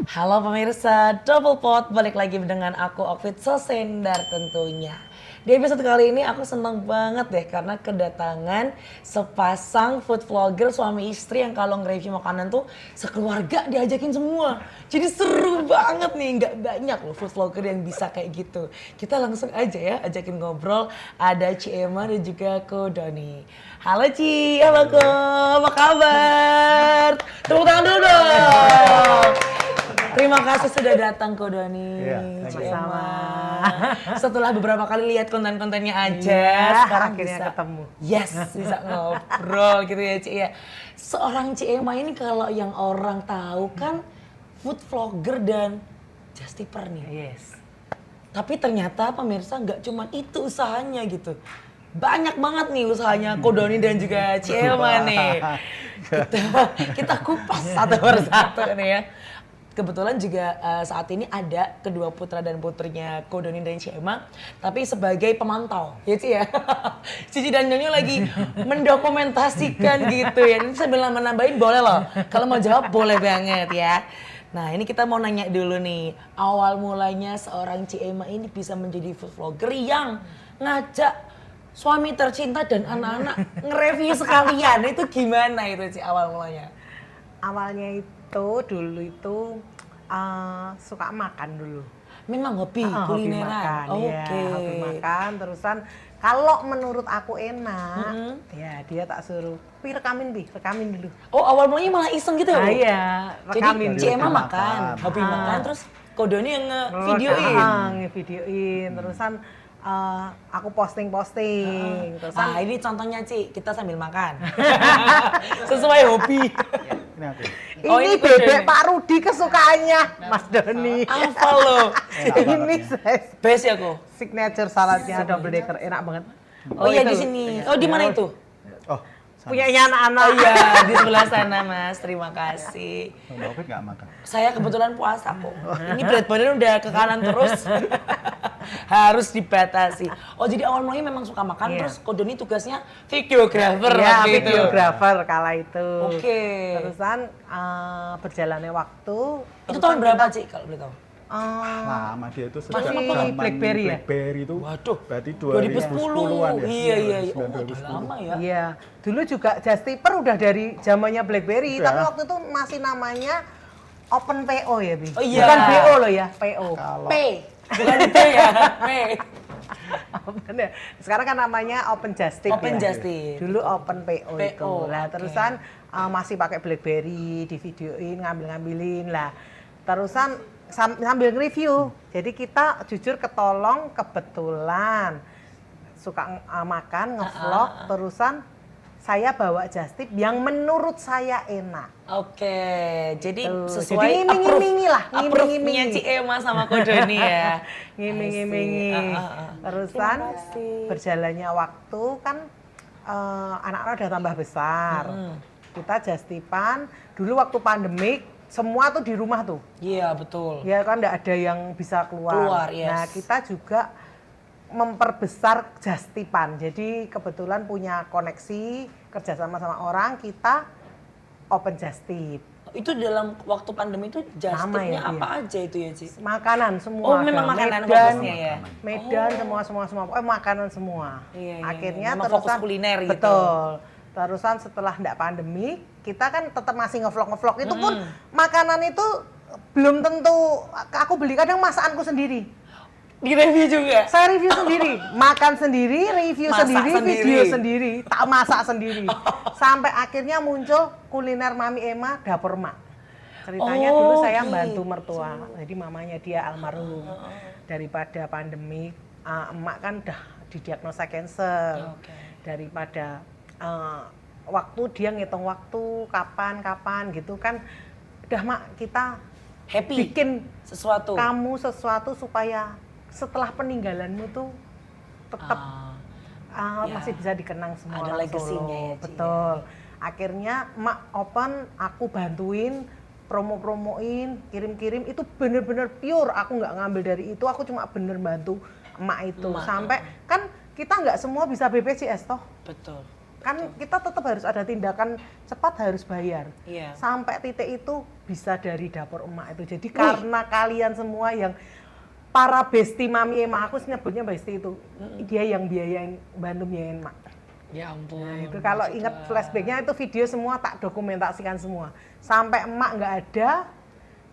Halo pemirsa, Double Pot balik lagi dengan aku Okfit Sosendar tentunya. Di episode kali ini aku seneng banget deh karena kedatangan sepasang food vlogger suami istri yang kalau nge-review makanan tuh sekeluarga diajakin semua. Jadi seru banget nih, nggak banyak loh food vlogger yang bisa kayak gitu. Kita langsung aja ya ajakin ngobrol, ada Ci Emma dan juga Ko Doni. Halo Ci, halo Ko, apa kabar? Tepuk tangan dulu dong. Terima kasih sudah datang Ko Doni, Ci Emma. Setelah beberapa kali lihat konten-kontennya aja, sekarang akhirnya bisa ketemu. Yes, bisa ngobrol gitu ya Ci ya. Seorang Ci Emma ini kalau yang orang tahu kan food vlogger dan just tipper nih. Yes. Tapi ternyata pemirsa nggak cuma itu usahanya gitu. Banyak banget nih usahanya Ko Doni dan juga Ci Emma nih. Kita kupas satu persatu nih ya. Kebetulan juga saat ini ada kedua putra dan putrinya Ko Doni dan Ci Emma, tapi sebagai pemantau, ya Ci ya. Cici dan Nyonyo lagi mendokumentasikan gitu ya. Ini sambil nambahin boleh loh, kalau mau jawab boleh banget ya. Nah ini kita mau nanya dulu nih, awal mulanya seorang Ci Emma ini bisa menjadi food vlogger yang ngajak suami tercinta dan anak-anak nge-review sekalian, itu gimana itu Ci awal mulanya? Awalnya itu dulu itu suka makan dulu. Memang hobi Hobi kulineran. makan, Oke. ya, hobi makan. Terusan kalau menurut aku enak, ya dia tak suruh, rekamin dulu. Oh awal mulanya malah iseng gitu ya? Bu? Iya, rekamin. Jadi Ci Emma Hobi makan, makan. hobi makan, terus Ko Doni yang nge-videoin. Ngevideoin, terusan aku posting. Terusan Ah ini contohnya Ci, kita sambil makan. Sesuai hobi. Ini aku. Oh, ini ini Ko bebek Doni. Pak Rudi kesukaannya Mas Doni. Apa lo? Ini Best ya Ko? signature saladnya double decker, enak banget. Oh iya itu. di sini. Oh di mana itu? Oh, sama. Punyanya anak-anak. Oh iya di sebelah sana Mas. Terima kasih. Mbak Ovid nggak makan. Saya kebetulan puasa kok. Ini berat badan udah ke kanan terus. Harus dibatasi. Oh jadi awal mulanya memang suka makan, Iya. terus Ko Doni tugasnya videographer Iya, waktu itu. videographer kala itu. Oke. Terusan berjalannya waktu. Itu terusan tahun berapa kita, Ci kalau boleh tahu? Lama dia itu sejak Masih zaman BlackBerry ya? BlackBerry itu. Waduh, Berarti 2010. 2010-an ya. Iya. Oh, 2010. udah lama ya. Iya, dulu juga Justiper udah dari zamannya BlackBerry, Udah. tapi waktu itu masih namanya Open PO ya, Bi. Oh, iya. Bukan BO loh ya, PO. Kalau P. Bukan P ya, P. Open ya. Sekarang kan namanya Open Justice. Open ya. Justice. Dulu Open PO, itu. PO, Lah oke. terusan masih pakai BlackBerry, di videoin, ngambilin lah. Terusan sambil nge-review. Jadi kita jujur ketolong kebetulan suka makan, ngevlog, terusan saya bawa just tip yang menurut saya enak. Oke, jadi Tuh, sesuai jadi ngiming-ngimingi lah, approve-nya ngiming-ngimingi. Ci Emma sama Ko Doni ya. Ngiming-ngimingi. I see. Terusan Terima kasih. berjalannya waktu kan anak-anak udah tambah besar. Kita just tipan, dulu waktu pandemik semua tuh di rumah tuh. Iya betul. Ya kan nggak ada yang bisa keluar. Yes. Nah kita juga memperbesar Justipan. Jadi kebetulan punya koneksi kerjasama sama orang, kita open Justip. Itu dalam waktu pandemi itu just Lama tip-nya ya, apa aja itu ya Ci? Makanan semua. Oh ada. memang makanan Medan, fokusnya ya? Medan semua. Makanan semua. Iya, Akhirnya memang fokus terusan kuliner gitu. Betul. Terusan setelah ndak pandemi, kita kan tetap masih ngevlog. Itu pun makanan itu belum tentu aku beli, kadang masakanku sendiri. Di review juga? Saya review sendiri, makan sendiri, review Masak sendiri, sendiri. video sendiri, tak masak sendiri. Sampai akhirnya muncul kuliner Mami Emma Dapur Emak. Ceritanya Oh, dulu saya gitu. bantu mertua, jadi mamanya dia almarhum. Daripada pandemi, emak kan udah didiagnosa cancer. Oke. Daripada waktu dia ngitung waktu, kapan gitu kan, udah mak kita Happy bikin sesuatu. kamu sesuatu supaya setelah peninggalanmu tuh tetap Ya. masih bisa dikenang semua Ada orang legasinya Solo. ya, Ci, Betul. Akhirnya mak open, aku bantuin promoin, kirim itu bener-bener pure. Aku nggak ngambil dari itu, aku cuma bener bantu emak itu. Emak. Sampai kan kita nggak semua bisa BPJS toh. Betul. kan kita tetap harus ada tindakan cepat, harus bayar. Iya. Sampai titik itu bisa dari dapur emak itu. Jadi karena kalian semua yang para besti mami emak, aku nyebutnya besti itu, dia yang biayain, bantu biayain emak. Ya ampun. Nah itu kalau ingat flashbacknya itu video semua tak dokumentasikan semua. Sampai emak nggak ada,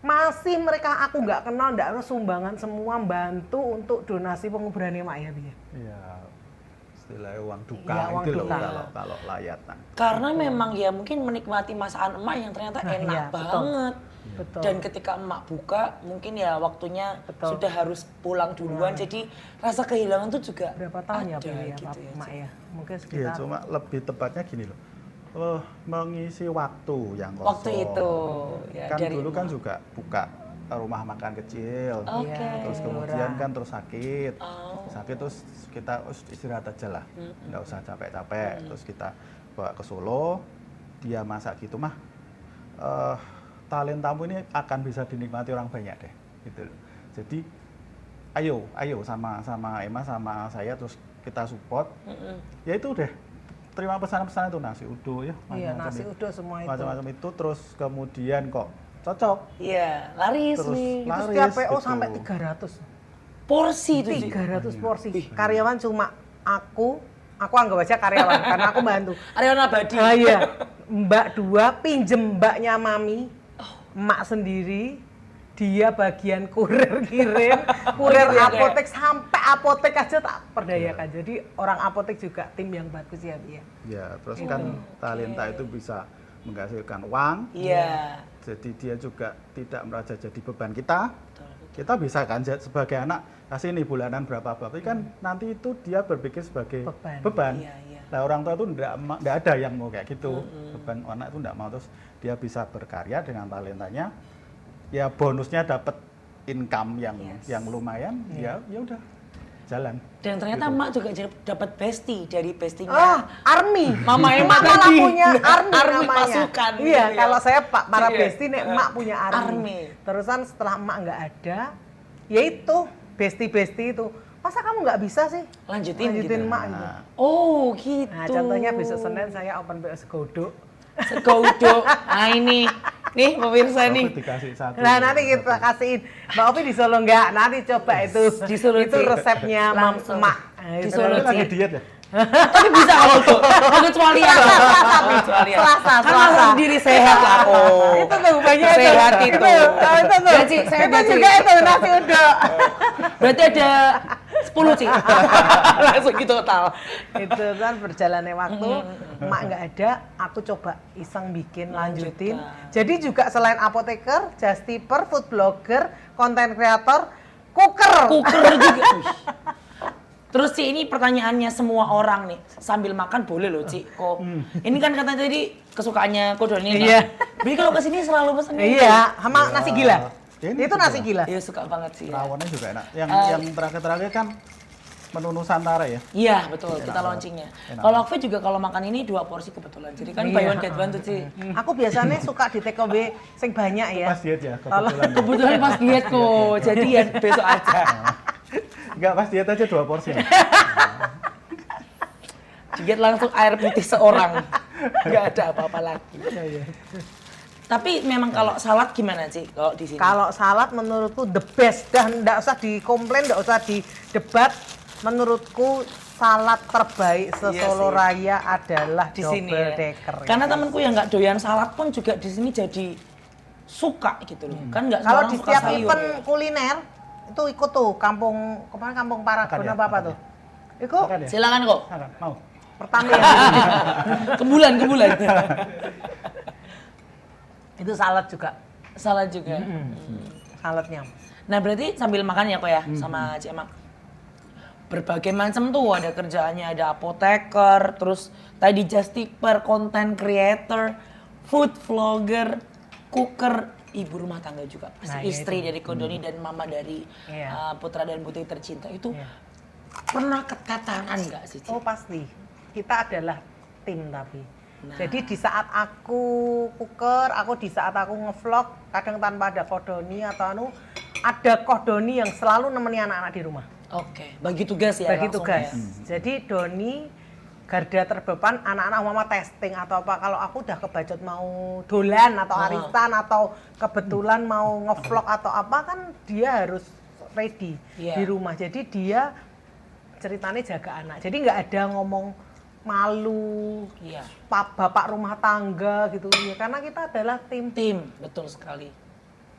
masih mereka aku nggak kenal, nggak ada sumbangan semua bantu untuk donasi penguburan emak ya Bi. Iya, istilahnya uang duka Iya, uang itu loh duka. kalau layatan. Karena memang ya mungkin menikmati masakan emak yang ternyata Nah, enak iya, betul. banget. Betul. Dan ketika emak buka, mungkin ya waktunya Betul. sudah harus pulang duluan. Jadi rasa kehilangan tuh juga Berapa tahun ya ada Bi ya, gitu emak ya? Mungkin Iya, sekitar cuma lebih tepatnya gini loh. Mengisi waktu yang kosong. Waktu itu ya, Kan dari dulu kan emak. juga buka rumah makan kecil. Oke. Iya, Terus Gelora. kemudian kan terus sakit. Oh. Sakit terus kita istirahat aja lah. Nggak usah capek-capek. Terus kita bawa ke Solo, dia masak gitu mah. Talentamu ini akan bisa dinikmati orang banyak deh. Gitu loh. Jadi ayo sama Emma sama saya terus kita support. Ya itu deh. Terima pesanan-pesanan itu nasi uduk ya. iya macam-macam nasi itu. uduk semua itu. Macam-macam itu terus kemudian kok cocok. Iya, laris Terus nih. Itu laris setiap PO gitu. sampai 300. Porsi itu sih. 300 porsi. Karyawan cuma aku anggap aja karyawan karena aku bantu. Aryawan abadi. Ah, iya. Mbak dua pinjem mbaknya mami, emak sendiri, dia bagian kurir kirim, kurir gitu ya, apotek sampai apotek aja tak perdayakan. Jadi orang apotek juga tim yang bagus ya, Bi ya. Ya, terus kan talenta itu bisa menghasilkan uang. Iya. Jadi dia juga tidak merasa jadi beban kita. Betul. Kita bisa kan sebagai anak kasih nih bulanan berapa. Tapi kan nanti itu dia berpikir sebagai beban. Iya, iya. Nah, orang tua itu enggak ada yang mau kayak gitu. Beban anak itu enggak mau, terus dia bisa berkarya dengan talentanya. Ya bonusnya dapat income yang lumayan, ya udah jalan. Dan ternyata Gitu. emak juga dapat bestie dari bestinya. Oh, army. Mama Emak emak malah tadi. punya army, Army namanya. pasukan, Iya, gitu ya. kalau saya para Iya. besti nek emak punya army. Army. Terusan setelah emak nggak ada, ya itu besti-besti itu. Masa kamu nggak bisa sih? Lanjutin gitu. emak gitu. Nah, Oh gitu. Nah, contohnya besok Senin saya open PO Segodok. Segodok. Nah ini. Nih pemirsa nih. aku dikasih satu. Nah, nanti kita kasihin. Mbak Opi di Solo enggak? Nanti coba itu. Di Solo, itu Ci. resepnya Langsung. emak. Di Itu. Solo, Tapi lagi Ci. diet ya? Tapi bisa kalau tuh. Kecualian. Kecualian. Selasa, Kan Selasa. harus diri sehat lah kok. Itu tuh banyak Sehat itu. Itu tuh. Ya, Ci, sehat Itu ya, Ci. juga itu nasi uduk. Berarti ada 10 Ci. Langsung gitu total. Itu kan berjalannya waktu, emak nggak ada, aku coba iseng bikin lanjutin. Jadi juga selain apoteker, just tipper, food blogger, content creator, cooker. Cooker juga. Wih. Terus Ci, ini pertanyaannya semua orang nih, sambil makan boleh loh Ci. Kok ini kan katanya tadi kesukaannya Kodoni kan? Iya. Jadi kalau kesini selalu pesen ini. Iya, sama nasi gila. Ini Itu juga. nasi gila. Iya suka banget sih. Ya. Rawonnya juga enak. Yang terakhir-terakhir kan menu Nusantara ya. Iya betul, kita banget. launchingnya. Enak Kalau aku juga kalau makan ini 2 porsi kebetulan. Jadi kan buy one get one tuh Ci. Aku biasanya suka di take away sing banyak ya. Pas diet ya, Kalau- kebetulan. ya. Kebetulan pas diet kok, jadi ya besok aja. Enggak, pas diet aja 2 porsi. Diet langsung air putih seorang. Nggak ada apa-apa lagi. Tapi memang kalau salad gimana sih kalau di sini? Kalau salad menurutku the best dan nggak usah dikomplain, nggak usah didebat. Menurutku salad terbaik Iya se-Solo sih. Raya adalah Di sini double ya. decker. Karena temanku yang nggak doyan salad pun juga di sini jadi suka gitu loh. Kan nggak semua Kalau orang di suka setiap sayur. event kuliner itu ikut tuh kampung kemana kampung Paragon Makan ya, apa makan tuh? ya. Ikut Makan ya? Silakan kok. Makan, mau. pertama ya. Kebulan. Itu salad juga. Salad juga. Saladnya. Nah berarti sambil makan ya kok ya sama Cik Emak. Berbagai macam tuh ada kerjaannya, ada apoteker, terus tadi just tipper, content creator, food vlogger, cooker, ibu rumah tangga juga. Pasti Nah, iya istri dari Kodoni dan mama dari Iya. putra dan putri tercinta itu Iya. pernah ketataran nggak sih Cik? Oh pasti. Kita adalah tim tapi. Nah. Jadi di saat aku cooker, di saat aku ngevlog, kadang tanpa ada Kodoni atau ada Kodoni yang selalu nemeni anak-anak di rumah. Oke, bagi tugas ya Bagi langsung tugas. ya. Jadi Doni garda terdepan anak-anak mama testing atau apa. Kalau aku udah kebacot mau dolan atau arisan atau kebetulan mau ngevlog atau apa kan dia harus ready di rumah. Jadi dia ceritanya jaga anak. Jadi nggak ada ngomong malu, bapak rumah tangga gitu ya. Karena kita adalah tim. Betul sekali.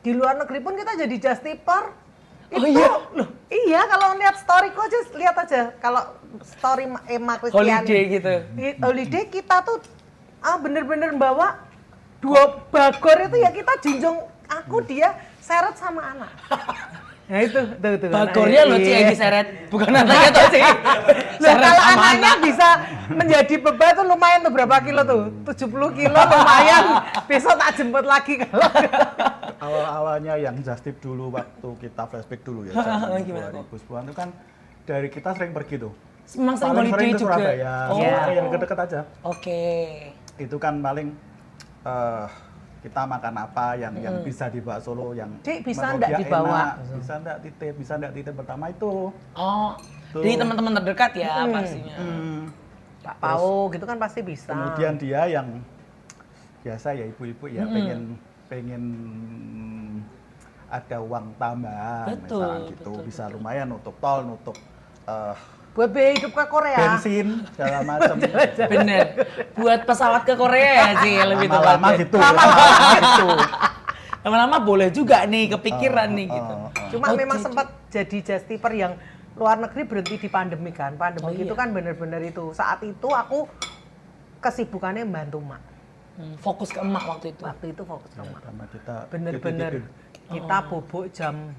Di luar negeri pun kita jadi justiper. Oh iya? Loh, iya kalau lihat storyku aja, lihat aja. Kalau story Emma Christiani. Holiday gitu. Holiday kita tuh bener-bener bawa 2 bagor itu ya kita junjung aku dia seret sama anak. Nah itu. Bagornya loh Ci yang diseret, bukan anaknya tuh Ci. Nah, kalau anaknya bisa menjadi beban tuh lumayan tuh berapa kilo tuh? 70 kilo lumayan. Besok tak jemput lagi kalau Awal-awalnya yang just tip dulu waktu kita flashback dulu ya. Zaman 2010-an itu kan dari kita sering pergi tuh. Memang sering Paling holiday ke juga. Surabaya, yang deket-deket aja. Oke. Itu kan paling kita makan apa yang bisa dibawa Solo yang Dik, bisa menurut ndak dia dibawa? enak, bisa ndak titip pertama itu. Oh, Tuh. jadi teman-teman terdekat ya pastinya. Pak Pau gitu kan pasti bisa. Kemudian dia yang biasa ya ibu-ibu ya pengen ada uang tambahan misalnya gitu, bisa lumayan nutup tol, nutup buat biaya hidup ke Korea. bensin segala macam. Bener. Buat pesawat ke Korea ya sih lebih Lama-lama tepatnya. gitu. Lama-lama gitu. Lama-lama boleh juga nih kepikiran nih gitu. Cuma memang sempat jadi justiper yang luar negeri berhenti di pandemi kan. Pandemi itu kan bener-bener itu. Saat itu aku kesibukannya membantu mak. Fokus ke emak waktu itu. Waktu itu fokus ke mak. Sama kita Bener-bener kita bobok jam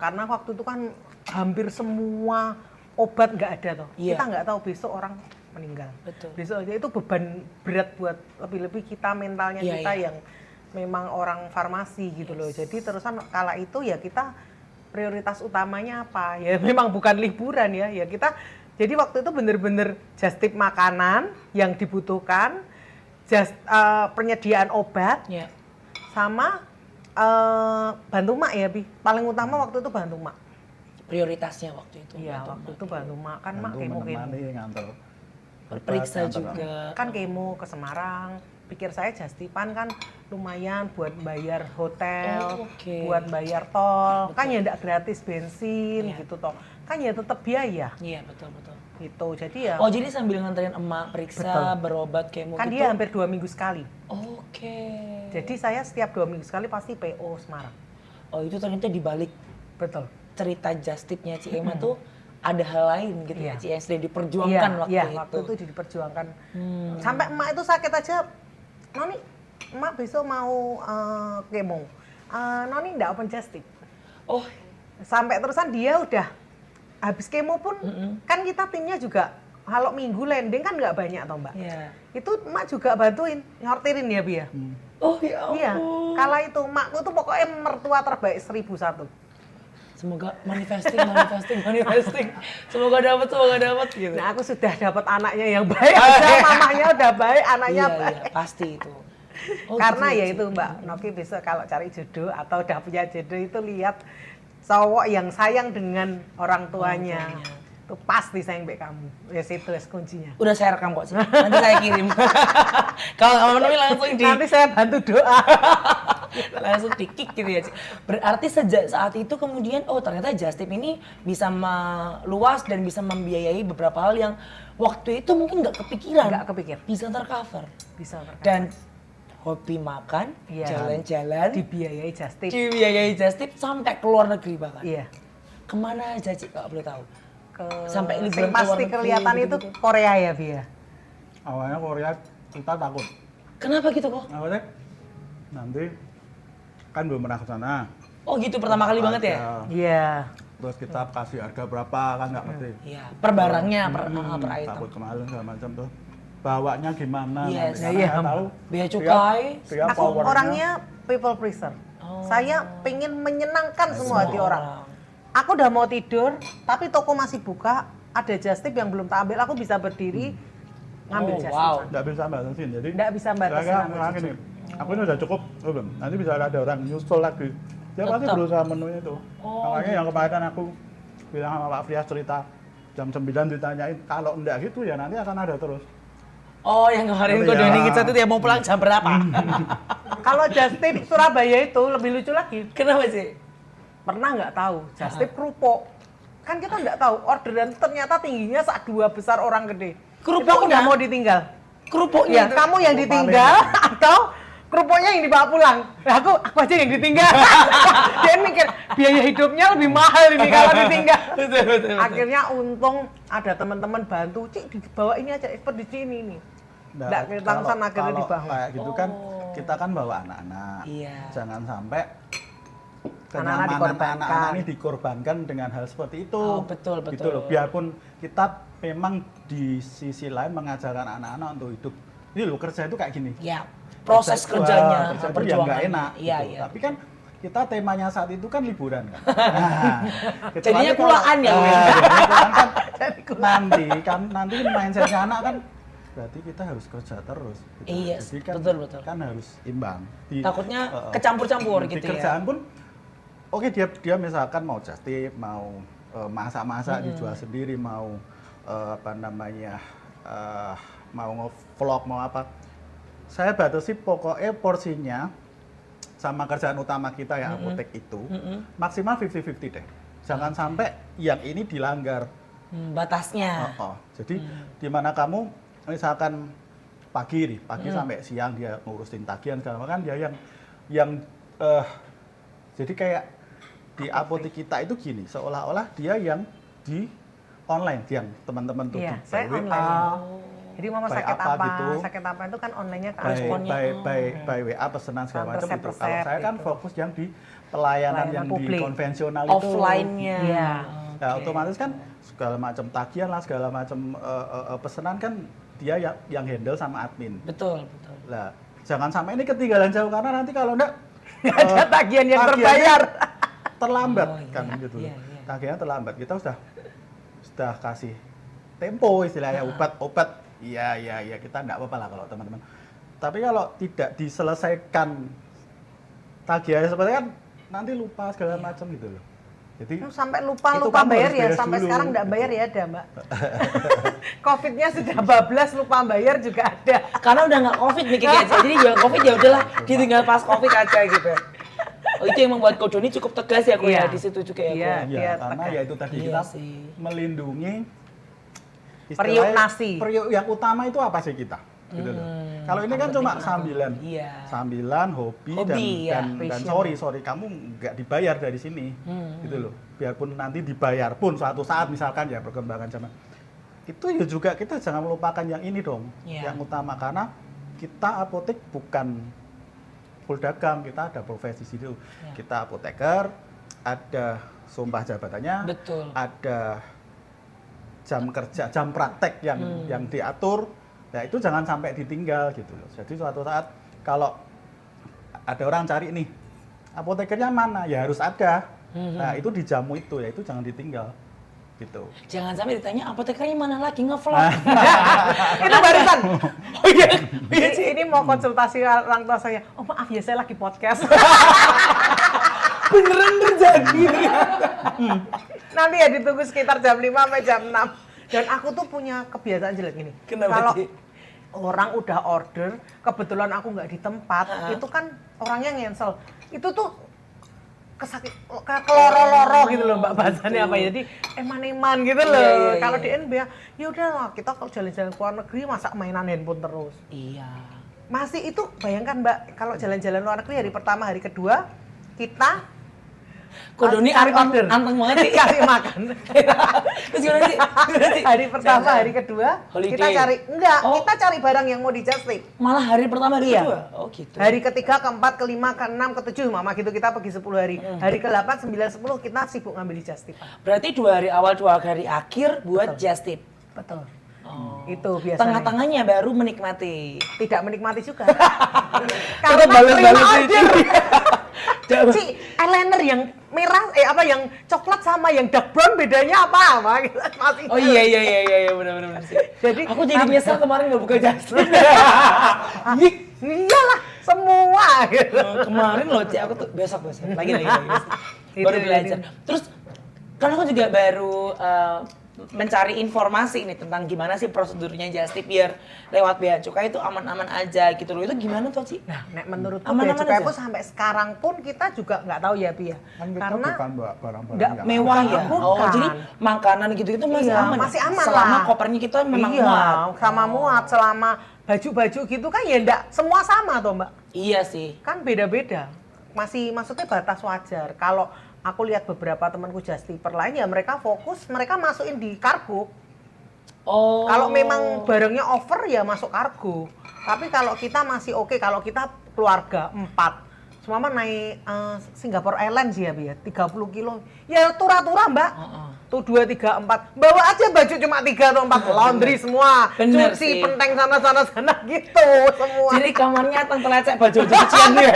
karena waktu itu kan hampir semua obat nggak ada toh. Iya. Kita nggak tahu besok orang meninggal. Betul. Besok itu beban berat buat lebih-lebih kita mentalnya kita yang memang orang farmasi gitu loh. Jadi terusan kala itu ya kita prioritas utamanya apa? Ya memang bukan liburan ya. Ya kita jadi waktu itu bener-bener just tip makanan yang dibutuhkan, penyediaan obat, sama bantu mak ya Bi. Paling utama waktu itu bantu mak. Prioritasnya waktu itu. Iya, waktu itu bantu mak kan mak kemo ngantor. Periksa juga. kan kemo ke Semarang. Pikir saya justipan kan lumayan buat bayar hotel, buat bayar tol. Kan ya enggak gratis bensin gitu toh. Kan ya tetap biaya. Iya, betul. Gitu. Jadi ya Oh, jadi sambil nganterin emak periksa, berobat kemo kan gitu. dia hampir 2 minggu sekali. Oke. Jadi saya setiap 2 minggu sekali pasti PO Semarang. Oh, itu ternyata dibalik Betul. cerita just tipnya Ci Emma tuh ada hal lain gitu ya, Ci yang sedang diperjuangkan waktu itu. Waktu itu diperjuangkan. Sampai emak itu sakit aja, Noni, emak besok mau kemo. Noni enggak open just tip. Oh, Sampai terusan dia udah habis kemo pun, kan kita timnya juga, kalau minggu landing kan nggak banyak toh Mbak. iya. Itu emak juga bantuin, nyortirin ya Bi ya. Oh ya ampun. Iya, kala itu emakku tuh pokoknya mertua terbaik 1001. Semoga manifesting. Semoga dapat gitu. Nah aku sudah dapat anaknya yang baik aja, mamanya udah baik, anaknya baik. Iya, pasti itu. Oh, Karena gitu, ya Ci. itu Mbak Noki besok kalau cari jodoh atau udah punya jodoh itu lihat cowok yang sayang dengan orang tuanya. Itu pasti sayang baik kamu. Ya itu kuncinya. Udah saya rekam kok, Ci. Nanti saya kirim. Kalau kamu Nomi langsung Nanti saya bantu doa. langsung di-kick gitu ya, Ci. Berarti sejak saat itu kemudian ternyata just tip ini bisa meluas dan bisa membiayai beberapa hal yang waktu itu mungkin nggak kepikiran. Nggak kepikir. Bisa tercover. Bisa terkait. Dan hobi makan, jalan-jalan, Dibiayai just tip. dibiayai just tip sampai ke luar negeri bahkan. Iya. Kemana aja Ci kalau boleh tahu? Sampai liburan ke luar pasti negeri, kelihatan itu gitu-gitu. Korea ya Bi ya. Awalnya Korea kita takut. Kenapa gitu kok? Awalnya nanti kan belum pernah ke sana. Oh gitu pertama kali banget ya? Iya. Terus kita kasih harga berapa kan nggak ngerti. Iya, per barangnya, per item. Takut kemarin segala macam tuh. Bawanya gimana? Yes. Karena Iya. saya tahu Biaya cukai. dia Aku powernya- orangnya people pleaser. Saya pengen menyenangkan semua hati orang. Aku udah mau tidur, tapi toko masih buka, ada just tip yang belum tak ambil, aku bisa berdiri ngambil just tip. Wow. nggak bisa batasin. Jadi Nggak bisa batasin saya aku kan jujur. gini, aku ini udah cukup belum. Nanti bisa ada orang nyusul lagi. Dia pasti Tetap. berusaha menunya itu. Makanya yang kemarin aku bilang sama Pak Frias cerita, jam 9 ditanyain, kalau enggak gitu ya nanti akan ada terus. Oh, yang kemarin Iya. kode ngechat itu ya mau pulang jam berapa? Kalau just tip Surabaya itu lebih lucu lagi. Kenapa sih? Pernah nggak tahu just tip kerupuk? Kan kita nggak tahu orderan ternyata tingginya sak 2 besar orang gede. Itu aku Kerupuknya? nggak mau ditinggal. Kerupuknya Ya, itu. kamu yang ditinggal atau kerupuknya yang dibawa pulang. Nah, aku aja yang ditinggal. Dia mikir biaya hidupnya lebih mahal ini kalau ditinggal. Betul. Akhirnya untung ada teman-teman bantu, Cik dibawa ini aja ekspedisi ini nih. Nah, Nggak ketangsan akhirnya kalau dibawa. kayak gitu kan Oh. kita kan bawa anak-anak. Iya. Jangan sampai Anak-anak kenyamanan dikorbankan. anak-anak ini dikorbankan dengan hal seperti itu. Oh, betul. Gitu loh. Biarpun kita memang di sisi lain mengajarkan anak-anak untuk hidup. Ini loh kerja itu kayak gini. Ya, proses kerjanya, kerja itu ya nggak perjuangannya. enak. Iya, gitu. iya. Tapi kan kita temanya saat itu kan liburan kan. Nah, Jadinya kecuali kulaan ya, kalau- Win? jadinya kulaan kan nanti mindsetnya anak kan berarti kita harus kerja terus. Gitu. Iya, Jadi kan, betul. kan harus imbang. Takutnya kecampur-campur di gitu ya. kerjaan pun, oke dia misalkan mau just tip, mau masak-masak dijual sendiri, mau mau nge-vlog, mau apa. Saya batasi pokoknya porsinya sama kerjaan utama kita yang apotek itu maksimal 50-50 deh. Jangan sampai yang ini dilanggar. Batasnya. Jadi di mana kamu misalkan pagi sampai siang dia ngurusin tagihan segala macam, kan dia yang jadi kayak di apotek kita itu gini, seolah-olah dia yang di online, yang teman-teman tuh Iya, di saya WA, online. Jadi mama by sakit apa apa, gitu. sakit apa itu kan online-nya kan. by, responnya, by WA pesanan segala macam gitu. resep-resep Kalau saya kan gitu. fokus yang di pelayanan yang publik. di konvensional itu. Offline-nya. Iya. Ya, otomatis kan segala macam tagihan lah, segala macam pesanan kan dia yang handle sama admin. Betul. Lah, jangan sampai ini ketinggalan jauh karena nanti kalau enggak Nggak ada tagihan yang tagihannya terbayar. terlambat Oh, iya, kan gitu. iya. Tagihannya terlambat. Kita sudah kasih tempo istilahnya obat. Iya, kita enggak apa-apa lah kalau teman-teman. Tapi kalau tidak diselesaikan tagihannya seperti kan nanti lupa segala macam gitu loh. Jadi Sampai Itu lupa kamu bayar harus ya, beres sampai dulu. sekarang nggak bayar ya ada mbak. Covidnya sudah bablas, lupa bayar juga ada. Karena udah nggak covid nih kayaknya aja. Jadi ya covid ya udahlah ditinggal pas covid aja gitu. Oh, itu yang membuat Ko Doni cukup tegas ya, Ko ya Iya. di situ juga ya, Ko. Iya. ya, karena tegas. ya itu tadi Iya kita sih. melindungi Periuk istilahnya, nasi. periuk yang utama itu apa sih kita? Gitu loh. Kalau ini kan cuma sambilan. Iya. Sambilan, hobi, Hobi, ya. dan Passion. sorry kamu nggak dibayar dari sini. Gitu loh. Biarpun nanti dibayar pun suatu saat misalkan ya perkembangan zaman. Itu ya juga kita jangan melupakan yang ini dong. Iya. Yang utama karena kita apotek bukan full dagang, kita ada profesi situ. Iya. Kita apoteker, ada sumpah jabatannya, Betul. ada jam kerja, jam praktek yang diatur. Nah itu jangan sampai ditinggal gitu loh. Jadi suatu saat kalau ada orang cari nih, apotekernya mana? Ya harus ada. Nah itu di jamu itu, ya itu jangan ditinggal gitu. Jangan sampai ditanya apotekernya mana lagi ngevlog. Itu barusan. Oh iya. Ini mau konsultasi orang tua saya. Oh maaf ya saya lagi podcast. Beneran terjadi. Nanti ya ditunggu sekitar jam 5 sampai jam 6. Dan aku tuh punya kebiasaan jelek gini. Kenapa, Kalau Ci? orang udah order, kebetulan aku nggak di tempat, itu kan orangnya ngensel. Itu tuh keloro-loro gitu loh mbak bahasanya apa ya. Jadi eman-eman gitu loh. Iya. Kalau di NB ya udahlah kita kalau jalan-jalan ke luar negeri masa mainan handphone terus. Iya. Masih itu bayangkan mbak kalau jalan-jalan luar negeri hari pertama hari kedua kita Ko Doni cari order anteng banget sih. kasih makan. Terus gimana sih? Hari pertama Jangan. hari kedua Holiday. kita cari Oh. kita cari barang yang mau di just tip. Malah hari pertama hari Iya. kedua. Oh gitu. Hari ketiga, keempat, kelima, keenam, ketujuh, mama gitu kita pergi 10 hari. Hari ke-8, 9, 10 kita sibuk ngambil di just tip. Berarti 2 hari awal 2 hari akhir buat just tip. Betul. Oh. Itu biasanya. Tengah-tengahnya baru menikmati. Tidak menikmati juga. Kita balas-balas order. Jangan- Si eyeliner yang merah, yang coklat sama yang dark brown bedanya apa? Masih. Oh iya benar sih. Jadi Aku jadi nyesel kemarin nggak buka just tip. iyalah semua gitu. Kemarin loh, Ci, aku tuh besok lagi. Itu Baru jadi. belajar. Terus kan aku juga baru mencari informasi nih tentang gimana sih prosedurnya just tip biar lewat bea cukai itu aman-aman aja gitu loh. Itu gimana tuh, Ci? Nah, nek menurutku Aman-aman bea cukai aja? pun sampai sekarang pun kita juga nggak tahu ya, Bi ya. Kan kita Karena bukan barang-barang nggak yang Mewah ya? Bukan. Oh, jadi makanan gitu-gitu masih Iya, aman ya? masih aman Selama lah. kopernya kita memang iya, muat. sama muat. Selama baju-baju gitu kan ya enggak semua sama toh, Mbak. Iya sih. Kan beda-beda. Maksudnya batas wajar. Kalau aku lihat beberapa temanku just tipper lain ya mereka fokus, mereka masukin di kargo. Oh. Kalau memang barangnya over ya masuk kargo. Tapi kalau kita masih oke, kalau kita keluarga 4, semua naik Singapore Airlines ya, Bi ya, 30 kilo. Ya turah-turah, Mbak. Tuh 2, 3, 4. Bawa aja baju cuma 3 atau 4 laundry semua. Bener Cuci, sih. penteng sana gitu semua. Jadi kamarnya tang telecek baju-baju cucian ya.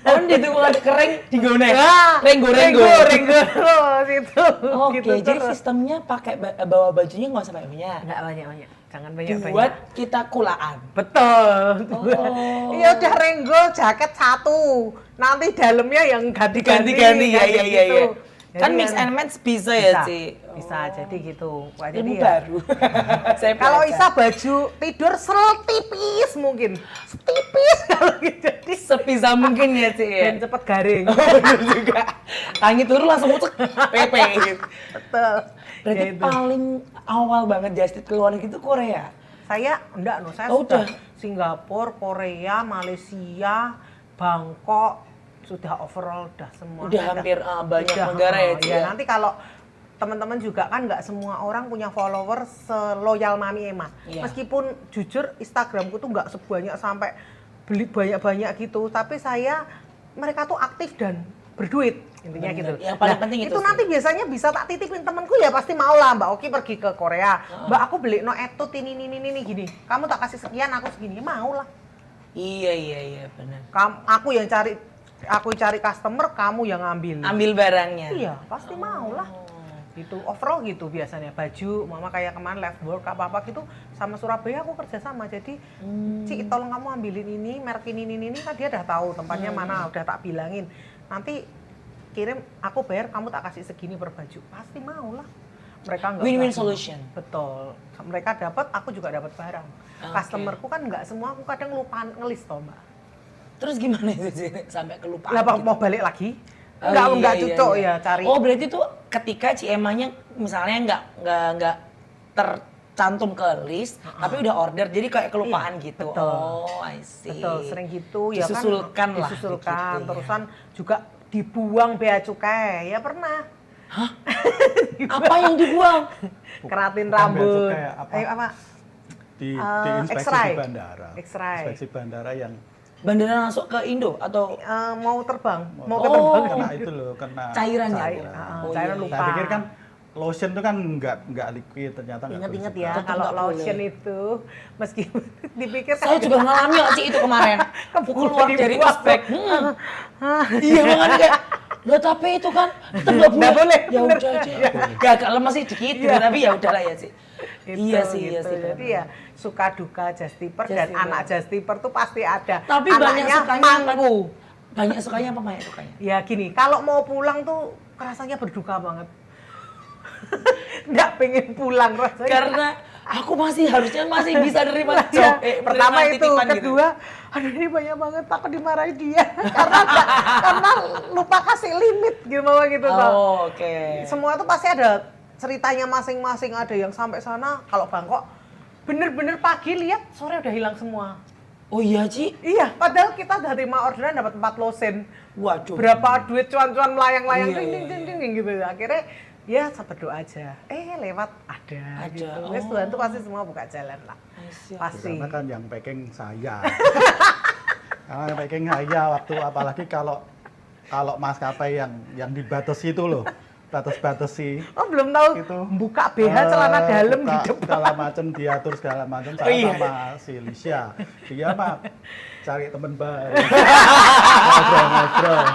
Oh, di tuh kering digone. Nah, Renggo-renggo. Renggo terus itu. Oke, gitu jadi terus. sistemnya pakai bawa bajunya nggak usah banyak. Enggak banyak-banyak. Jangan banyak-banyak. Buat kita kulaan. Betul. Oh. Iya udah renggo jaket 1. Nanti dalamnya yang ganti-ganti Ganti-ganti, ya, gitu. Kan Jadi mix and match bisa ya, Ci? Bisa jadi gitu. Wah, Ilmu jadi ya, baru. Saya kalau belajar. Isa baju tidur setipis mungkin. Setipis kalau gitu. Jadi Sebisa mungkin ya, Ci. Ya? dan cepet garing. Oh, bener juga. Tangi turun langsung mucek. Pepe gitu. Betul. Berarti Ya itu. paling awal banget just tip keluar gitu Korea. Saya enggak no, saya Oh, sudah udah. Singapura, Korea, Malaysia, Bangkok, sudah overall udah semua. Udah Saya hampir, banyak negara ya, Ci, Iya, ya? nanti kalau teman-teman juga kan nggak semua orang punya follower seloyal Mami Ema. Iya. Meskipun jujur Instagramku tuh nggak sebanyak sampai beli banyak-banyak gitu, tapi mereka tuh aktif dan berduit intinya Bener. gitu. Yang paling penting itu sih. nanti biasanya bisa tak titipin temanku ya pasti mau lah Mbak Oki pergi ke Korea. Mbak aku beli no etut ini gini. Kamu tak kasih sekian aku segini mau lah. Iya, benar. Aku cari customer, kamu yang ambil. Ambil barangnya. Iya, pasti mau lah. Gitu, overall gitu biasanya. Baju, mama kayak kemarin left work, apa-apa gitu. Sama Surabaya aku kerja sama. Jadi, Ci, tolong kamu ambilin ini, merek ini. Kan dia udah tahu tempatnya mana, udah tak bilangin. Nanti kirim, aku bayar, kamu tak kasih segini per baju. Pasti mau lah. Mereka nggak Win-win berani. solution. Betul. Mereka dapat, aku juga dapat barang. Oke. Customerku kan nggak semua, aku kadang lupa ngelis toh, Mbak. Terus gimana itu Ci? Sampai kelupaan Lah gitu? mau balik lagi? Oh, Enggak iya, cocok iya. ya cari. Oh, berarti tuh ketika si Emanya misalnya nggak tercantum ke list, tapi udah order, jadi kayak kelupaan Iya, gitu. betul. Oh, I see. Betul, sering gitu ya Disusulkan kan. lah, Disusulkan, gitu ya. terusan juga dibuang bea cukai. Ya pernah. Apa yang dibuang? Keratin Bukan bea rambut. cukai, apa? Di inspeksi X-ray. di bandara. X-ray. Inspeksi bandara yang Bandara masuk ke Indo atau Mau terbang, mau Oh. keterbang. kena itu loh, kena Cairannya? cairan. Cairan iya. lupa. Saya pikir kan lotion itu kan nggak liquid, ternyata nggak Ingat-ingat boleh ya, Tetap kalau nggak boleh. lotion itu meskipun dipikir saya juga ngalami kok Ci itu kemarin. Keluar dari dibuang. ospek. Iya makanya kayak loh tapi itu kan tetap nggak boleh. boleh, Ya bener. udah Ci. Ya agak lemas sih dikit gitu, tapi ya udahlah ya Ci. Gitu, Iya sih. Jadi ya suka duka just tipper Just dan tipper. anak just tipper tuh pasti ada. Tapi banyak Anaknya sukanya apa? mangku. Banyak sukanya apa banyak sukanya? Ya gini, kalau mau pulang tuh rasanya berduka banget. Nggak pengen pulang rasanya. Karena aku harusnya masih bisa nerima Ya, job. pertama nerima itu, titipan gitu. kedua, aduh ini banyak banget takut dimarahin dia karena lupa kasih limit gitu mama gitu toh. Oh, oke. Semua tuh pasti ada ceritanya masing-masing, ada yang sampai sana kalau Bangkok bener-bener pagi lihat sore udah hilang semua. Oh iya Ci. Iya, padahal kita udah terima orderan dapat 4 losen. Waduh. Berapa duit cuan-cuan melayang-layang Iya, ding iya, ding ding gitu. Akhirnya ya berdoa aja. Lewat ada. Gitu. Wes Tuhan tuh pasti semua buka jalan lah. Pasti. Karena kan yang packing saya. Karena yang packing saya waktu apalagi kalau maskapai yang dibatasi itu loh, batas-batasi. Oh belum tahu Gitu. buka BH celana dalam di buka depan. segala macam diatur segala macam. Saya iya. sama si Lisha, dia mah cari temen baik, ngobrol-ngobrol.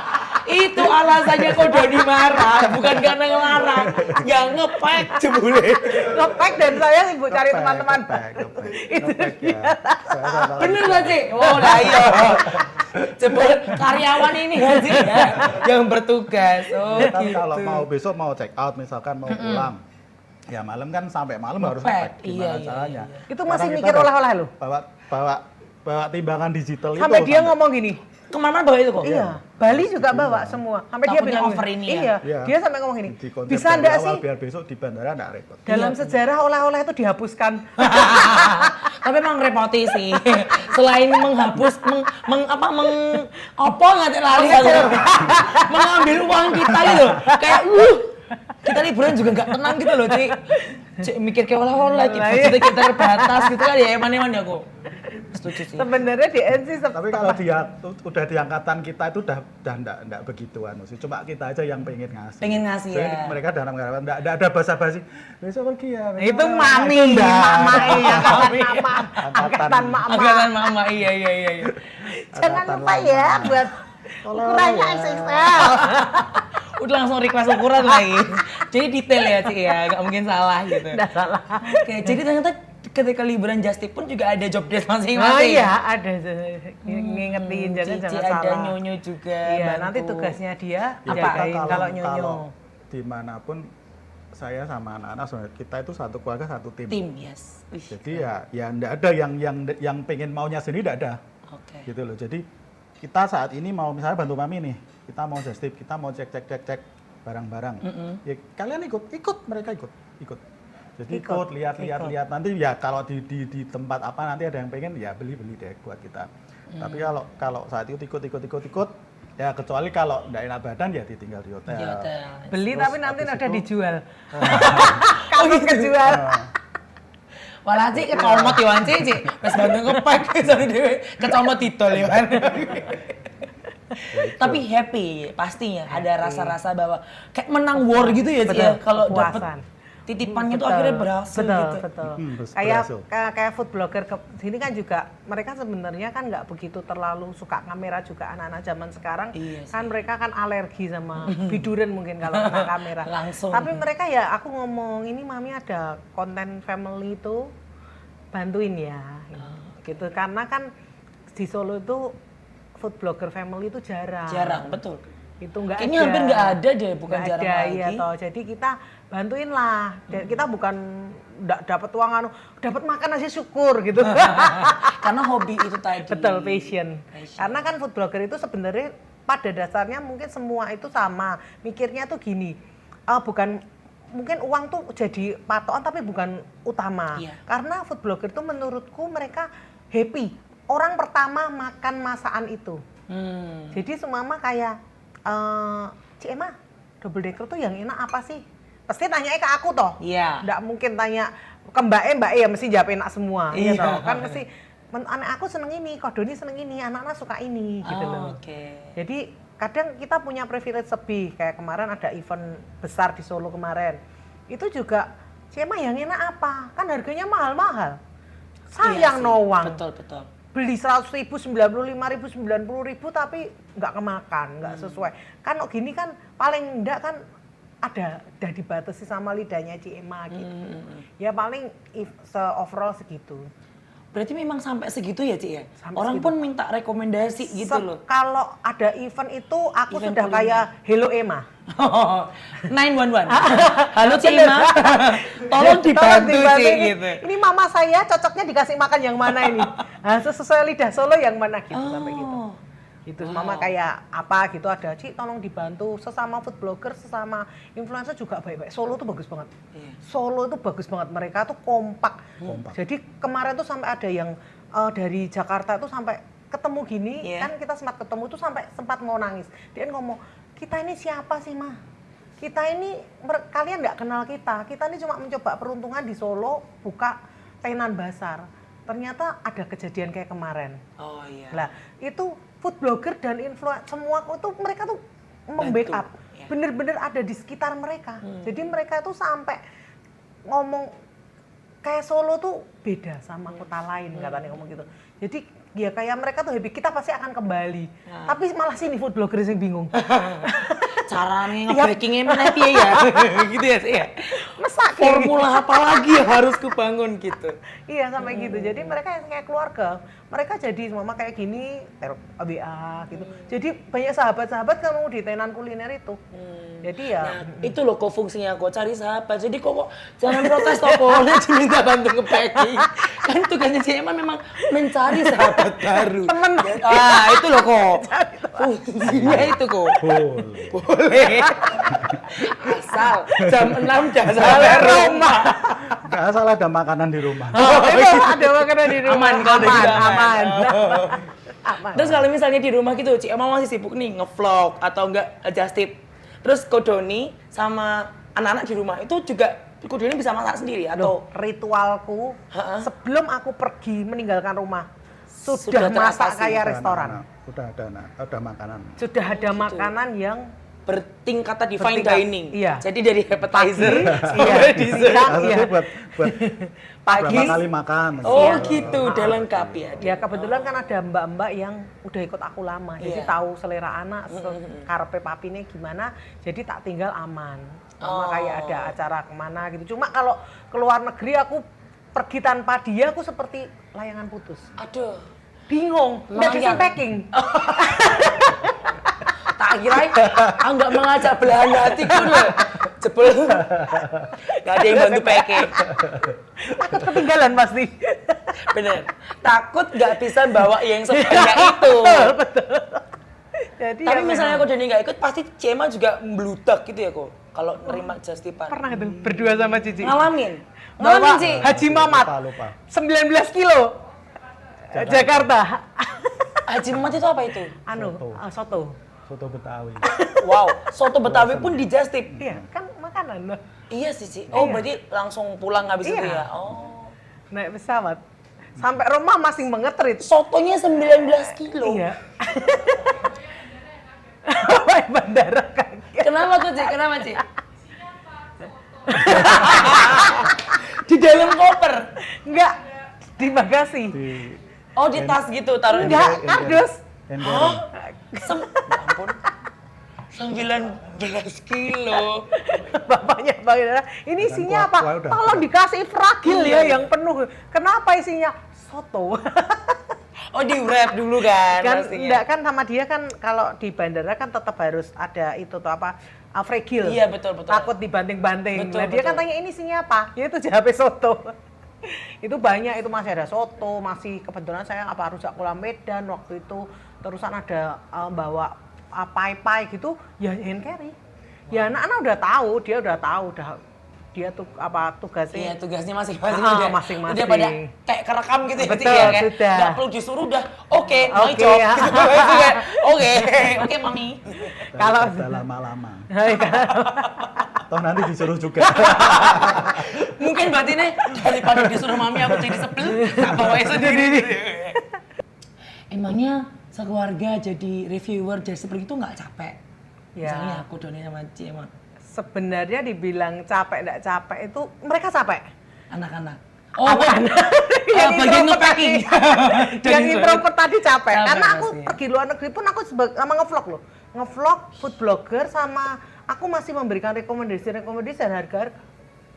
Itu alasannya kok Doni marah, bukan karena ngelarang. Yang ngepek jebule. Ngepek dan saya sibuk cari Ngepek, teman-teman. ngepek ya. Saya sama Bener gak sih? Oh lah iya. Jebol karyawan ini kan sih ya, yang bertugas. Oh, Ya kan gitu. kalau mau besok mau check out misalkan mau pulang. Ya malam kan sampai malam harus Ngepek. ngepek gimana Iya, caranya. iya. Itu Sekarang masih kita mikir udah olah-olah lo? Bawa timbangan digital Sampai itu dia ngomong gini, Kemana-mana bawa itu kok? iya, Bali juga bawa semua. Sampai dia Takutnya bilang over gini, ini ya? iya, Iya. dia sampai ngomong gini, di konsep bisa dari enggak awal sih biar besok di bandara nggak repot. dalam Iya, sejarah olah-olah itu dihapuskan? Tapi emang repoti sih. Selain menghapus, apa nggak lali aku. Mengambil uang kita gitu. Kayak kita liburan juga nggak tenang gitu loh, Ci. Cik mikir kayak olah-olah gitu. Budgetnya kita terbatas gitu kan ya, eman-eman ya aku. Setuju sih. Sebenarnya di NC Tapi kalau dia udah di angkatan kita itu udah enggak begitu anu sih. Cuma kita aja yang pengen ngasih. Pengen ngasih, Jadi ya. mereka dalam keadaan enggak ada basa-basi. Besok pergi ya. besok itu pergi." mami, Itu enggak. mama, angkatan mama, Angkatan- angkatan mama. Angkatan mama, iya. Jangan Angkatan lupa lama. ya buat ukurannya ya. XXL. Udah langsung request ukuran lagi. Jadi detail ya, Ci ya. Nggak mungkin salah gitu. Nggak salah. Oke, jadi ternyata ketika liburan Just Tip pun juga ada job desk Oh masing-masing. iya, ada ngingetin jangan Cici salah. ada Nyonyo juga. Iya, bantu. nanti tugasnya dia Ya, jagain kita kalau Nyonyo. kalau dimanapun saya sama anak-anak sebenarnya kita itu satu keluarga satu tim. Tim, yes. Wih, Jadi ya enggak ada yang pengen maunya sendiri enggak ada. oke. Gitu loh. Jadi kita saat ini mau misalnya bantu mami nih, kita mau just tip, kita mau cek barang-barang. Ya kalian ikut mereka ikut. Jadi ikut lihat nanti ya kalau di tempat apa nanti ada yang pengen ya beli deh buat kita. Tapi kalau saat itu ikut ya kecuali kalau enggak enak badan ya ditinggal di hotel. Di hotel. Beli Terus tapi nanti habis ada itu- dijual. Kalau kejual. Walah Ci kecomot ya Ci, wis bantu ngepek sari dhewe kecomot didol ya kan. Tapi happy pastinya ada rasa-rasa bahwa kayak menang war gitu ya Ci ya Betul, kalau kepuasan. dapet titipannya tuh Betul, akhirnya berhasil betul, gitu. Betul. Kayak Kayak food blogger sini kan juga mereka sebenarnya kan nggak begitu terlalu suka kamera juga anak-anak zaman sekarang. Iya sih. Kan mereka kan alergi sama biduran mungkin kalau kena kamera. Langsung. Tapi mereka ya aku ngomong ini mami ada konten family itu bantuin ya. Gitu karena kan di Solo itu food blogger family itu jarang. Jarang, betul. Itu nggak ada. Kayaknya hampir nggak ada deh, bukan Nggak jarang ada, lagi. iya toh. Jadi kita bantuin lah. Dan kita bukan dapat uang anu, dapat makan aja syukur gitu. Karena hobi itu tadi. Betul, passion. Passion. Karena kan food blogger itu sebenarnya pada dasarnya mungkin semua itu sama. Mikirnya tuh gini, bukan mungkin uang tuh jadi patokan tapi bukan utama. Iya. Karena food blogger itu menurutku mereka happy. Orang pertama makan masakan itu. Jadi semama kayak Cik Emma, double decker tuh yang enak apa sih? Pasti tanyanya ke aku toh. Iya. Nggak mungkin tanya ke Mbak ya mesti jawab enak semua. Iya. Toh. Kan mesti anak aku seneng ini, Kok Doni seneng ini, anak-anak suka ini gitu loh. Oke. Jadi kadang kita punya privilege lebih. Kayak kemarin ada event besar di Solo kemarin. Itu juga Cik Emma yang enak apa? Kan harganya mahal-mahal. Sayang Iya sih. no uang. Betul. Beli 100.000, 95.000, 90.000 tapi nggak kemakan, nggak sesuai. Kan gini kan paling enggak kan ada udah dibatasi sama lidahnya Ci Emma gitu. Ya paling overall segitu. Berarti memang sampai segitu ya, Ci ya? Sampai Orang segitu. pun minta rekomendasi gitu loh. Kalau ada event itu aku Event sudah kuliner. kayak Hello Emma. 911. Halo Ci Emma. Tolong dibantu Ci ini, gitu. ini mama saya cocoknya dikasih makan yang mana ini? Nah, sesuai lidah Solo yang mana gitu sampai gitu. Gitu mama kayak apa gitu ada Ci tolong dibantu sesama food blogger sesama influencer juga baik-baik. Solo tuh bagus banget. Iya. Solo itu bagus banget, mereka tuh kompak. Jadi kemarin tuh sampai ada yang dari Jakarta tuh sampai ketemu gini Iya. kan kita sempat ketemu tuh sampai sempat mau nangis. Dia ngomong kita ini siapa sih mah? Kita ini kalian nggak kenal kita ini cuma mencoba peruntungan di Solo buka tenan basar. Ternyata ada kejadian kayak kemarin. Oh iya. Lah itu food blogger dan influencer semua itu mereka tuh membackup, ya. bener-bener ada di sekitar mereka. Jadi mereka tuh sampai ngomong kayak Solo tuh beda sama kota lain katanya ngomong gitu. Jadi ya kayak mereka tuh happy kita pasti akan kembali. Tapi malah sini food blogger yang bingung. Caranya nge-breakingnya mana piye ya? Gitu ya, Ci ya? Mesak Formula apa lagi yang harus kubangun gitu? Iya sampai gitu. Jadi mereka yang kayak keluarga mereka jadi mama kayak gini WA gitu. Jadi banyak sahabat-sahabat kan mau di tenan kuliner itu. Jadi ya Nah, itu loh kok fungsinya kok cari sahabat. Jadi kok jangan protes toh kok diminta bantu nge-packing. Kan tugasnya si Emma memang mencari sahabat baru. temen Ah, itu loh kok. Fungsinya itu kok. Boleh. Asal jam 6 udah sampai rumah. Nggak asal ada makanan di rumah. itu ada makanan di rumah. Aman kalau udah gitu, aman. Aman. Terus kalau misalnya di rumah gitu, Ci Emma masih sibuk nih nge-vlog atau enggak just tip. Terus Kodoni sama anak-anak di rumah itu juga Kodoni bisa masak sendiri atau Ritualku sebelum aku pergi meninggalkan rumah Sudah sudah masak teratasi. kayak Udah restoran. Udah ada makanan. Sudah ada makanan yang bertingkatan di fine Bertingkat, dining. iya. Jadi dari appetizer iya, sampai dessert. siang, Maksudnya iya. buat Pagi. berapa kali makan. Oh Iya. gitu, udah lengkap ya. Ya kebetulan kan ada mbak-mbak yang udah ikut aku lama, jadi Iya. tahu selera anak, karepe papine gimana, jadi tak tinggal aman. Sama kayak ada acara kemana gitu. Cuma kalau keluar negeri aku pergi tanpa dia, aku seperti layangan putus. Aduh, Bingung, nggak bisa Layang. packing. tak kira nggak mengajak belahan hatiku loh. Jebol. Gak ada yang bantu packing. Takut ketinggalan pasti. Bener. Takut nggak bisa bawa yang sebanyak itu. Jadi Tapi ya misalnya memang kok Doni nggak ikut, pasti Cema juga meludak gitu ya kok. Kalau nerima justipan. pernah itu berdua sama Cici. Ngalamin. Bawa Ngalamin sih. Haji Mamat, Lupa. 19 kilo. Jakarta. Haji Mamat itu apa itu? Anu, Soto. soto. Soto Betawi. Wow, soto Betawi pun di just tip. Iya, kan makanan. Iya sih, Ci. Oh, Iya. berarti langsung pulang habis itu Iya. ya. Oh. Naik pesawat. Sampai rumah masih mengetrit. Sotonya 19 kilo. Iya. Bandara kaget. Kenapa tuh, Ci? Kenapa, Ci? Di dalam koper. Enggak, di bagasi. Di Oh, di tas gitu taruh di. Enggak, kardus. Enderun. Ya ampun. 19 kilo. Bapaknya Bandara, ini Dan isinya kuah- apa? kuah udah Tolong berat. dikasih fragil Iya. ya yang penuh. Kenapa isinya? Soto. Oh, di wrap dulu kan, Kan pastinya. enggak kan sama dia kan kalau di bandara kan tetap harus ada itu tuh apa? Fragil. Iya, betul, betul. Takut dibanting-banting. Betul, Nah, dia kan betul. tanya ini isinya apa? Ya itu JHP soto. Itu banyak, itu masih ada soto, masih kebetulan saya apa rujak kolam Medan waktu itu, terusan ada bawa pai-pai gitu, ya hand carry. Ya anak-anak udah tahu, dia tuh apa tugasnya. Iya, tugasnya masing-masing Ah, udah. masing-masing. Udah pada kayak kerekam gitu ya, Betul, Ci, ya kan? sudah. Nggak perlu disuruh udah. Oke, my Oke, job. ya. Gitu, maksudnya. Oke, mami. Kalau- Udah lama-lama. Iya. Toh nanti disuruh juga. Mungkin berarti nih daripada disuruh mami aku jadi sebel, tak bawa sendiri. Emangnya sekeluarga jadi reviewer jadi seperti itu nggak capek? Ya. Misalnya aku Doni sama Ci emang Sebenarnya dibilang capek enggak capek itu mereka capek. anak-anak. Oh, Yang bagian introvert nge-packing. tadi. Yang introvert tadi capek. Capek Karena aku pasti. pergi luar negeri pun aku sama nge-vlog loh. Nge-vlog, food blogger sama aku masih memberikan rekomendasi dan harga-harga.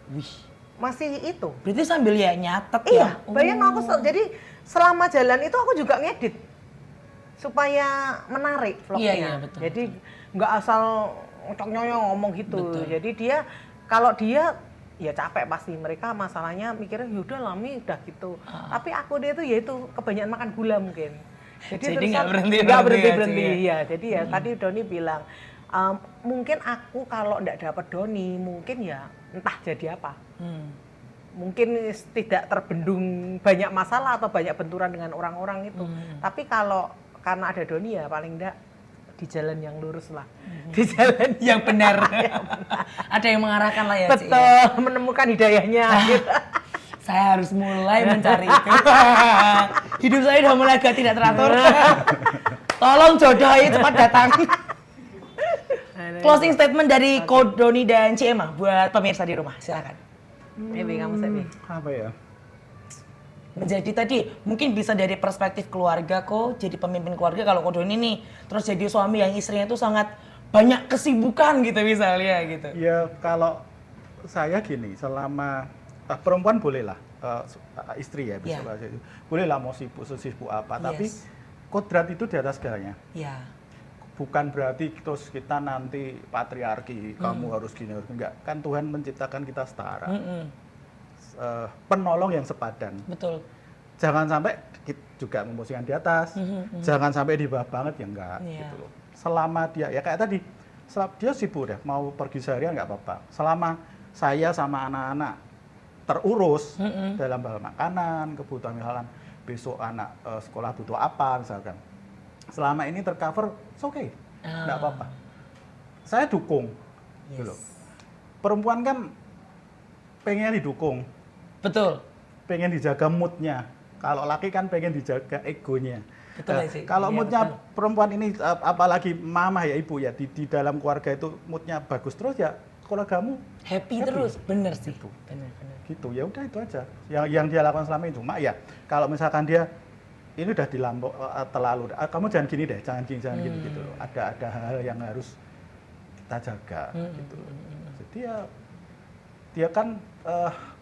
Wih, Masih itu. berarti sambil ya nyatet Iya, ya? bayang aku jadi selama jalan itu aku juga ngedit supaya menarik vlognya. Iya, betul, Jadi nggak asal ngocok-nyonyong ngomong gitu. Betul. Jadi dia kalau dia ya capek pasti, mereka masalahnya mikirnya yaudah lami udah gitu. Tapi aku dia tuh ya itu kebanyakan makan gula mungkin. Jadi terusan nggak berhenti-berhenti nggak ya, berhenti-berhenti Ci, ya. Jadi ya tadi Doni bilang mungkin aku kalau nggak dapat Doni mungkin ya entah jadi apa. Mungkin tidak terbendung banyak masalah atau banyak benturan dengan orang-orang itu. Tapi kalau karena ada Doni ya paling enggak di jalan yang lurus lah. Di jalan Yang benar. Ada yang mengarahkan lah ya, Ci, ya? betul, menemukan hidayahnya. gitu. Saya harus mulai mencari itu. Hidup saya udah mulai agak tidak teratur. Tolong jodoh ayo cepat datang. Closing statement dari Ko Doni dan Ci Emma buat pemirsa di rumah, silakan. Ebi kamu Sebi. Apa ya? Jadi tadi mungkin bisa dari perspektif keluarga kok, jadi pemimpin keluarga kalau Ko Doni nih, terus jadi suami yang istrinya itu sangat banyak kesibukan gitu misalnya gitu. Ya kalau saya gini, selama perempuan boleh lah istri ya bisa Iya. bahasa itu. Bolehlah mau sibuk apa, tapi Yes. kodrat itu di atas segalanya. Ya. Bukan berarti terus kita nanti patriarki, kamu harus gini harus enggak. Kan Tuhan menciptakan kita setara. Penolong yang sepadan. Betul. Jangan sampai juga memposisikan di atas, jangan sampai di bawah banget ya enggak Iya. gitu loh. Selama dia ya kayak tadi, dia sibuk deh mau pergi seharian nggak apa-apa. Selama saya sama anak-anak terurus dalam hal makanan, kebutuhan misalkan besok anak sekolah butuh apa misalkan. Selama ini tercover, it's okay, nggak apa-apa. Saya dukung, gitu loh. Perempuan kan pengen didukung, Betul. pengen dijaga moodnya. Kalau laki kan pengen dijaga egonya. Betul Nah, sih. kalau Iya, moodnya betul. perempuan ini apalagi mama ya ibu ya di dalam keluarga itu moodnya bagus terus ya keluargamu Happy happy. terus, bener sih. Gitu. Bener. gitu ya udah itu aja yang dia lakukan selama itu. Mak ya kalau misalkan dia ini udah terlalu kamu jangan gini deh, jangan gini gitu loh. Ada hal yang harus kita jaga gitu loh. Jadi ya dia kan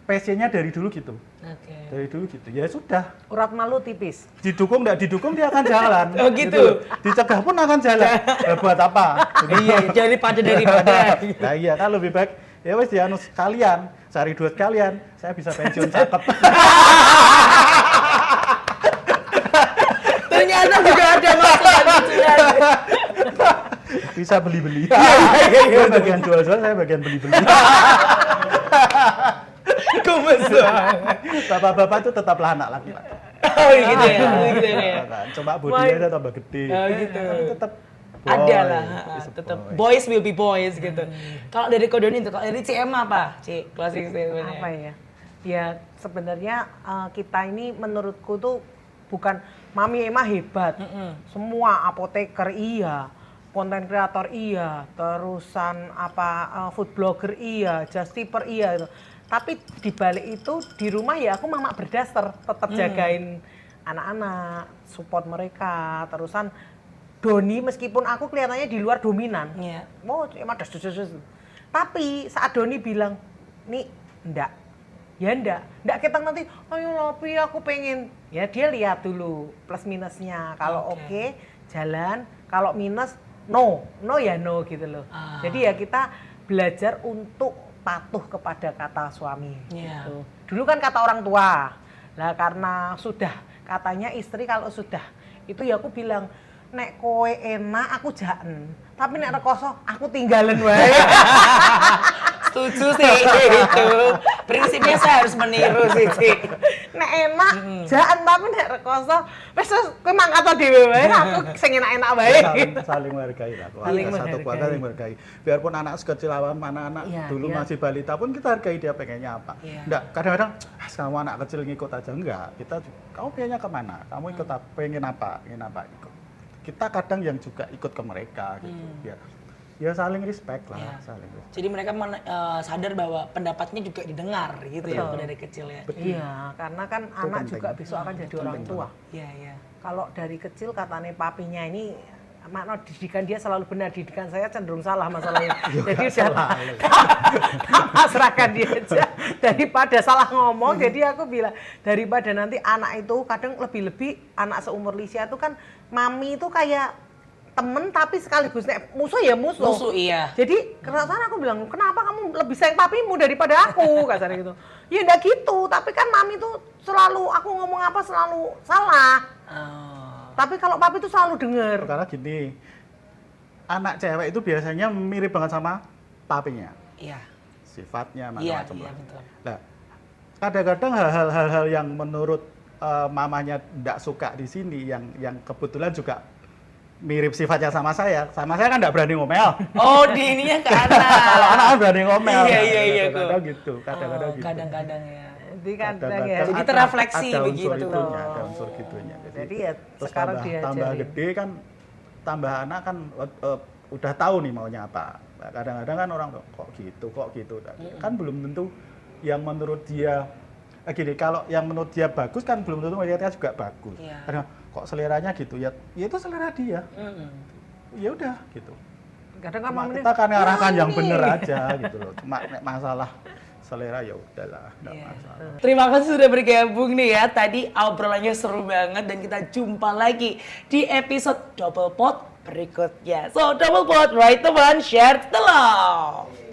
passionnya dari dulu gitu. Oke. Dari dulu gitu. Ya sudah, Urat malu tipis. didukung nggak didukung dia akan jalan. Oh, gitu. loh. Dicegah pun akan jalan. Buat apa? Iya, daripada. Nah iya kan lebih baik ya wes dianus kalian, cari duit kalian, saya bisa pensiun cakep. Ternyata juga ada masukan gitu. Bisa beli-beli. Iya, Dia bagian jual-jual, saya bagian beli-beli. Gemes banget. Bapak-bapak itu tetaplah anak laki-laki. Oh gitu ya, gitu ya. Kan, Cuma bodinya udah tambah gede. Oh, gitu. Tapi tetap boy, Ada lah, is a tetap boy. boys will be boys gitu. Kalau dari Kodoni itu, kalau dari CM apa? Closing statement-nya. Apa ya? Ya sebenarnya kita ini menurutku tuh bukan Mami Emma hebat. Semua apoteker iya, konten kreator iya, terusan food blogger iya, just tipper iya gitu. Tapi di balik itu di rumah ya aku mama berdaster, tetap jagain anak-anak, support mereka, terusan Doni meskipun aku kelihatannya di luar dominan. Iya. Oh, emang das. Tapi saat Doni bilang, "Nih, enggak." Ya enggak kita nanti, "Ayo Lopi, aku pengen." Ya dia lihat dulu plus minusnya. Kalau oke, jalan, kalau minus no ya no gitu loh. Jadi ya kita belajar untuk patuh kepada kata suami. Iya. Gitu. Dulu kan kata orang tua. Lah karena sudah katanya istri kalau sudah itu ya aku bilang nek kowe enak aku jaen. Tapi nek rekoso aku tinggalin wae. Setuju sih itu. Prinsipnya saya harus meniru sih. Nek enak jaen tapi nek rekoso wis kowe mangkat dhewe wae aku sing enak-enak wae. Saling menghargai lah. Saling Satu menghargai. keluarga saling menghargai. Biarpun anak sekecil awam, anak-anak Iya, dulu iya. masih balita pun kita hargai dia pengennya apa. Iya. Enggak, kadang-kadang kamu anak kecil ngikut aja enggak. Kamu pengennya kemana? Kamu ikut apa? Pengen apa? Ikut. Kita kadang yang juga ikut ke mereka gitu. Ya saling respect lah, Iya. saling respect. Jadi mereka sadar bahwa pendapatnya juga didengar gitu ya Betul. dari kecil ya. Iya, karena kan anak penting. juga besok akan jadi orang penting tua. Iya, iya. Kalau dari kecil katanya papinya ini makna didikan dia selalu benar, didikan saya cenderung salah masalahnya. Jadi udah pasrahkan dia aja daripada salah ngomong. Jadi aku bilang daripada nanti anak itu kadang lebih-lebih anak seumur Lisha itu kan mami itu kayak temen tapi sekaligus nek musuh ya musuh. Musuh iya. Jadi kerasaan aku bilang, kenapa kamu lebih sayang papimu daripada aku? Kasarnya gitu. Ya enggak gitu, tapi kan mami tuh selalu, aku ngomong apa selalu salah. Oh. Tapi kalau papi tuh selalu denger. Karena gini, anak cewek itu biasanya mirip banget sama papinya. Iya. Sifatnya Iya, macam-macam iya lah. betul. Nah, kadang-kadang hal-hal yang menurut mamanya tidak suka di sini, yang kebetulan juga mirip sifatnya sama saya kan tidak berani ngomel. Oh, di ininya ke anak. Kalau anak kan berani ngomel. Iya, Kadang-kadang gitu, kadang-kadang Oh, gitu. kadang-kadang ya. Jadi kan Kadang-kadang Jadi ada- terefleksi ada begitu. unsur itunya, ada unsur gitunya. Jadi ya terus sekarang tambah diajarin. gede kan, tambah anak kan udah tahu nih maunya apa. Nah, kadang-kadang kan orang kok gitu. Kan belum tentu yang menurut dia gini, kalau yang menurut dia bagus kan belum tentu melihatnya juga bagus. Iya. Kadang kok seleranya gitu ya itu selera dia. Ya udah gitu. Kadang kan Cuma mami kita kan ngarahkan yang ini." bener aja gitu loh. Cuma nek masalah selera ya udahlah, nggak Iya. masalah. Terima kasih sudah bergabung nih ya. Tadi obrolannya seru banget dan kita jumpa lagi di episode Double Pot berikutnya. So Double Pot, right teman, share the love.